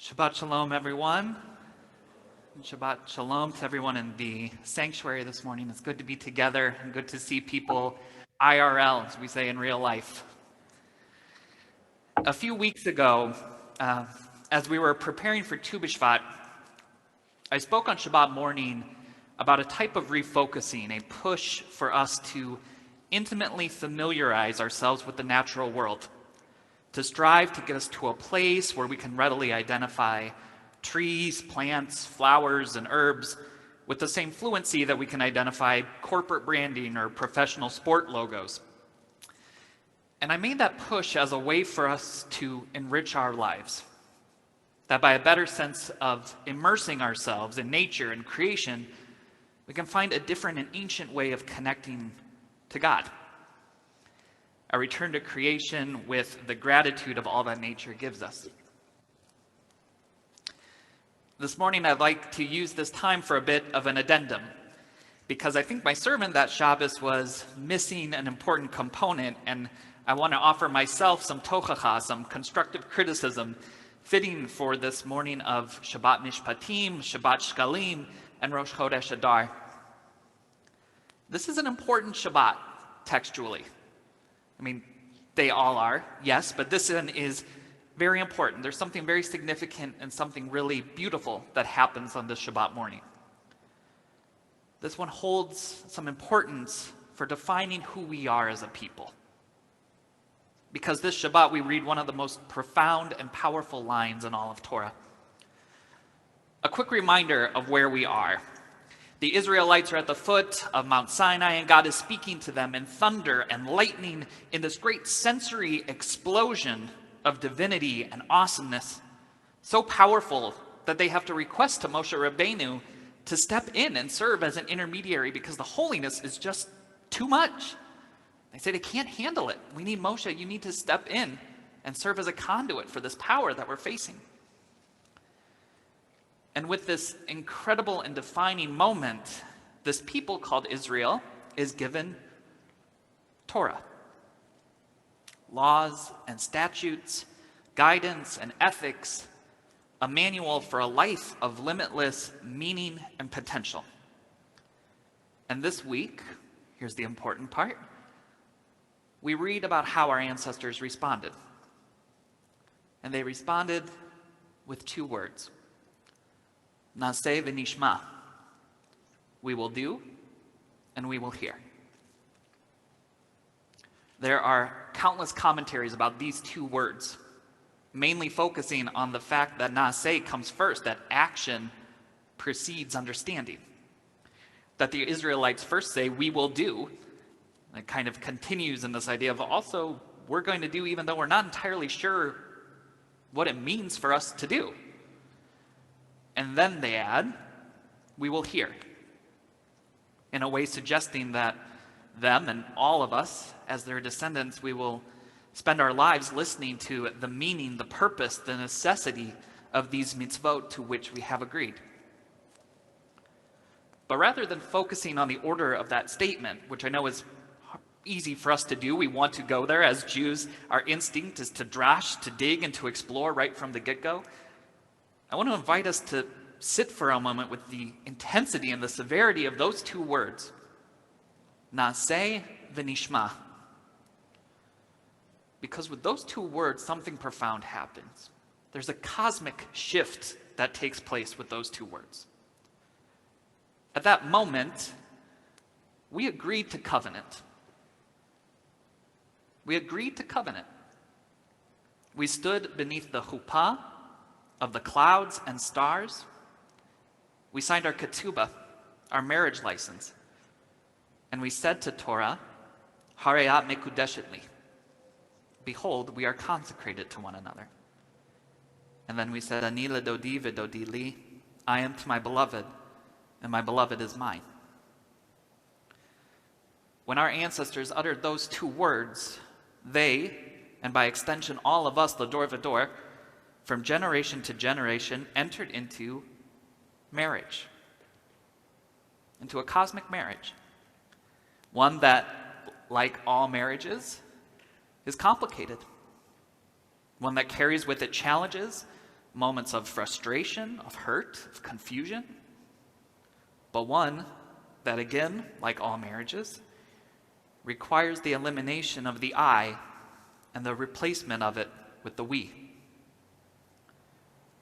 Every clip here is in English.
Shabbat Shalom, everyone. And Shabbat Shalom to everyone in the sanctuary this morning. It's good to be together and good to see people IRL, as we say in real life. A few weeks ago, as we were preparing for Tu B'Shvat, I spoke on Shabbat morning about a type of refocusing, a push for us to intimately familiarize ourselves with the natural world, to strive to get us to a place where we can readily identify trees, plants, flowers, and herbs with the same fluency that we can identify corporate branding or professional sport logos. And I made that push as a way for us to enrich our lives, that by a better sense of immersing ourselves in nature and creation, we can find a different and ancient way of connecting to God. A return to creation with the gratitude of all that nature gives us. This morning, I'd like to use this time for a bit of an addendum, because I think my sermon that Shabbos was missing an important component, and I want to offer myself some tochacha, some constructive criticism, fitting for this morning of Shabbat Mishpatim, Shabbat Shekalim, and Rosh Chodesh Adar. This is an important Shabbat, textually. I mean, they all are, yes, but this one is very important. There's something very significant and something really beautiful that happens on this Shabbat morning. This one holds some importance for defining who we are as a people. Because this Shabbat we read one of the most profound and powerful lines in all of Torah. A quick reminder of where we are. The Israelites are at the foot of Mount Sinai, and God is speaking to them in thunder and lightning in this great sensory explosion of divinity and awesomeness, so powerful that they have to request to Moshe Rabbeinu to step in and serve as an intermediary because the holiness is just too much. They say they can't handle it. We need Moshe. You need to step in and serve as a conduit for this power that we're facing. And with this incredible and defining moment, this people called Israel is given Torah. Laws and statutes, guidance and ethics, a manual for a life of limitless meaning and potential. And this week, here's the important part, we read about how our ancestors responded. And they responded with two words. Naseh v'nishma. We will do, and we will hear. There are countless commentaries about these two words, mainly focusing on the fact that naseh comes first, that action precedes understanding. That the Israelites first say, we will do, and it kind of continues in this idea of also, we're going to do even though we're not entirely sure what it means for us to do. And then they add, we will hear, in a way suggesting that them and all of us, as their descendants, we will spend our lives listening to the meaning, the purpose, the necessity of these mitzvot to which we have agreed. But rather than focusing on the order of that statement, which I know is easy for us to do, we want to go there. As Jews, our instinct is to drash, to dig, and to explore right from the get-go. I want to invite us to sit for a moment with the intensity and the severity of those two words, Naseh v'nishma. Because with those two words, something profound happens. There's a cosmic shift that takes place with those two words. At that moment, we agreed to covenant. We agreed to covenant. We stood beneath the chuppah of the clouds and stars. We signed our ketubah, our marriage license, and we said to Torah, Harei mekudeshet li. Behold, we are consecrated to one another. And then we said, Ani ledodi v'dodi li. I am to my beloved, and my beloved is mine. When our ancestors uttered those two words, they, and by extension all of us, l'dor v'dor, from generation to generation, entered into marriage, into a cosmic marriage. One that, like all marriages, is complicated. One that carries with it challenges moments of frustration, of hurt, of confusion, but one that, again, like all marriages, requires the elimination of the I and the replacement of it with the we.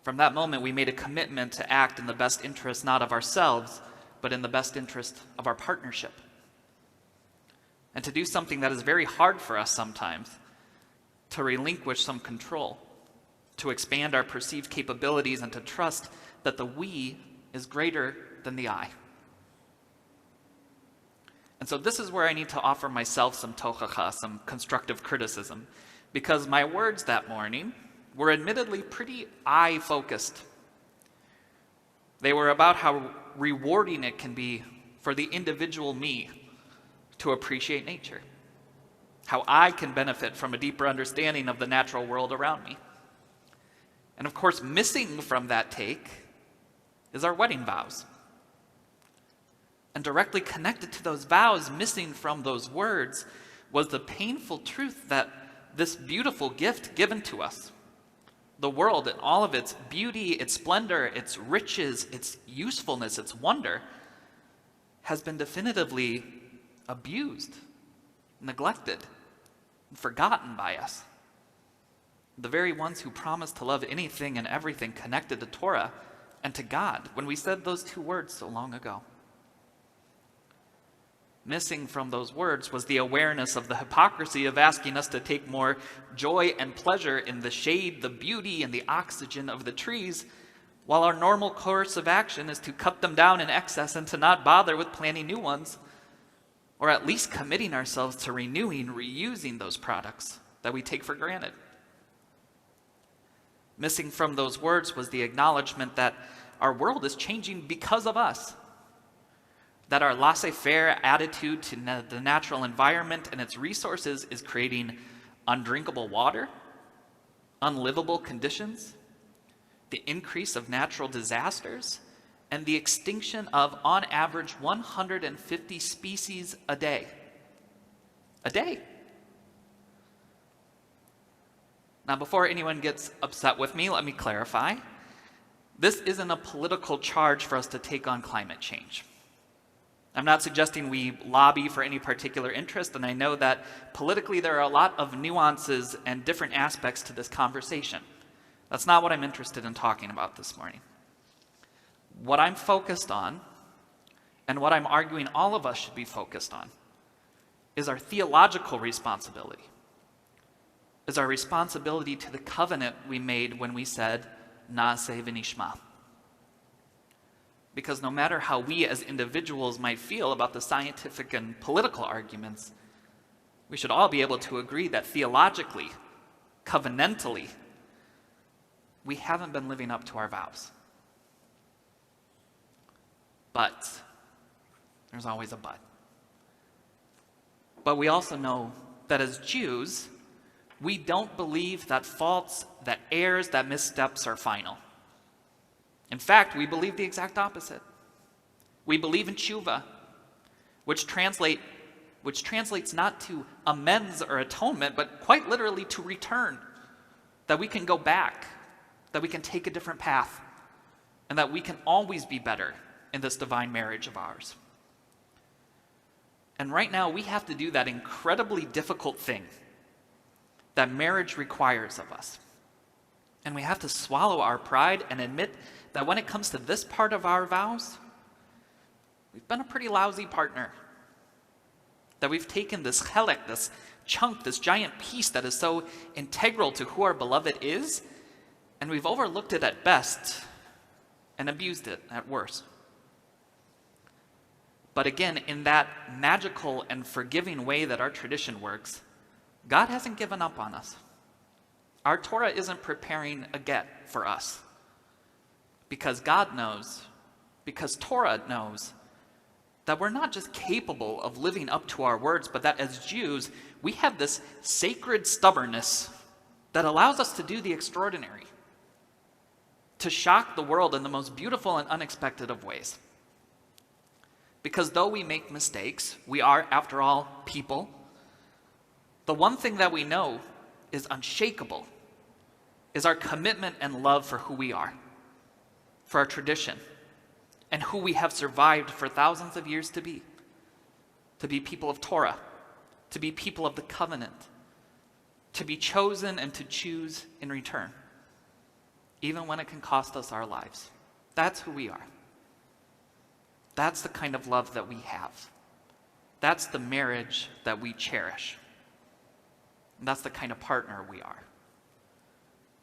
From that moment, we made a commitment to act in the best interest not of ourselves, but in the best interest of our partnership. And to do something that is very hard for us sometimes, to relinquish some control, to expand our perceived capabilities, and to trust that the we is greater than the I. And so this is where I need to offer myself some tochacha, some constructive criticism, because my words that morning were admittedly pretty I-focused. They were about how rewarding it can be for the individual me to appreciate nature, how I can benefit from a deeper understanding of the natural world around me. And of course, missing from that take is our wedding vows. And directly connected to those vows, missing from those words, was the painful truth that this beautiful gift given to us, the world in all of its beauty, its splendor, its riches, its usefulness, its wonder, has been definitively abused, neglected, and forgotten by us. The very ones who promised to love anything and everything connected to Torah and to God when we said those two words so long ago. Missing from those words was the awareness of the hypocrisy of asking us to take more joy and pleasure in the shade, the beauty, and the oxygen of the trees, while our normal course of action is to cut them down in excess and to not bother with planting new ones, or at least committing ourselves to renewing, reusing those products that we take for granted. Missing from those words was the acknowledgement that our world is changing because of us, that our laissez-faire attitude to the natural environment and its resources is creating undrinkable water, unlivable conditions, the increase of natural disasters, and the extinction of, on average, 150 species a day. A day. Now, before anyone gets upset with me, let me clarify. This isn't a political charge for us to take on climate change. I'm not suggesting we lobby for any particular interest, and I know that politically there are a lot of nuances and different aspects to this conversation. That's not what I'm interested in talking about this morning. What I'm focused on, and what I'm arguing all of us should be focused on, is our theological responsibility, is our responsibility to the covenant we made when we said, Na'aseh v'nishma. Because no matter how we as individuals might feel about the scientific and political arguments, we should all be able to agree that theologically, covenantally, we haven't been living up to our vows. But, there's always a but. But we also know that as Jews, we don't believe that faults, that errors, that missteps are final. In fact, we believe the exact opposite. We believe in tshuva, which translates not to amends or atonement, but quite literally to return, that we can go back, that we can take a different path, and that we can always be better in this divine marriage of ours. And right now, we have to do that incredibly difficult thing that marriage requires of us. And we have to swallow our pride and admit that when it comes to this part of our vows, we've been a pretty lousy partner. That we've taken this chelek, this chunk, this giant piece that is so integral to who our beloved is, and we've overlooked it at best and abused it at worst. But again, in that magical and forgiving way that our tradition works, God hasn't given up on us. Our Torah isn't preparing a get for us. Because God knows, because Torah knows, that we're not just capable of living up to our words, but that as Jews, we have this sacred stubbornness that allows us to do the extraordinary, to shock the world in the most beautiful and unexpected of ways. Because though we make mistakes, we are, after all, people. The one thing that we know is unshakable is our commitment and love for who we are, for our tradition, and who we have survived for thousands of years to be people of Torah, to be people of the covenant, to be chosen and to choose in return, even when it can cost us our lives. That's who we are. That's the kind of love that we have. That's the marriage that we cherish. And that's the kind of partner we are.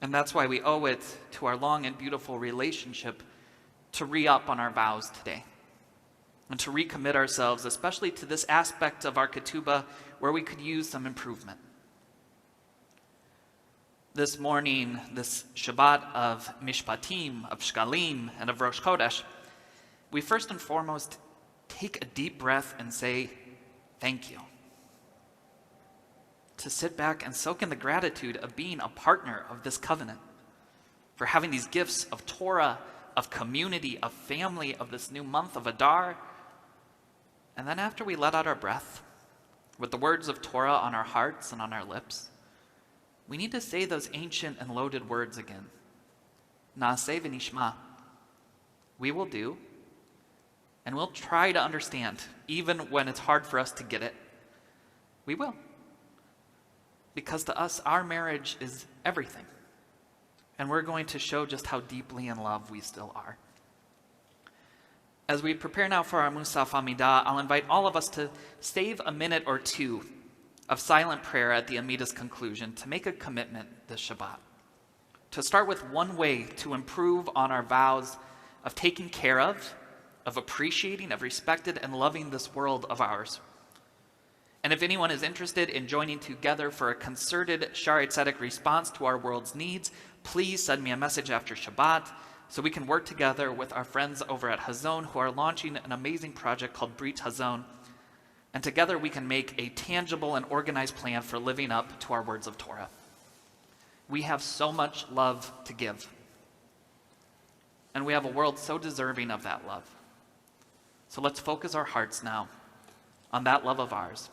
And that's why we owe it to our long and beautiful relationship to re-up on our vows today and to recommit ourselves, especially to this aspect of our ketubah where we could use some improvement. This morning, this Shabbat of Mishpatim, of Shekalim, and of Rosh Chodesh, we first and foremost take a deep breath and say, thank you. To sit back and soak in the gratitude of being a partner of this covenant, for having these gifts of Torah, of community, of family, of this new month of Adar. And then after we let out our breath, with the words of Torah on our hearts and on our lips, we need to say those ancient and loaded words again. Naaseh v'nishma. We will do, and we'll try to understand, even when it's hard for us to get it. We will. Because to us, our marriage is everything. And we're going to show just how deeply in love we still are. As we prepare now for our Musaf Amidah, I'll invite all of us to save a minute or two of silent prayer at the Amidah's conclusion to make a commitment this Shabbat. To start with one way to improve on our vows of taking care of appreciating, of respecting and loving this world of ours. And if anyone is interested in joining together for a concerted Shaarey Zedek response to our world's needs, please send me a message after Shabbat so we can work together with our friends over at Hazon who are launching an amazing project called Brit Hazon. And together we can make a tangible and organized plan for living up to our words of Torah. We have so much love to give. And we have a world so deserving of that love. So let's focus our hearts now on that love of ours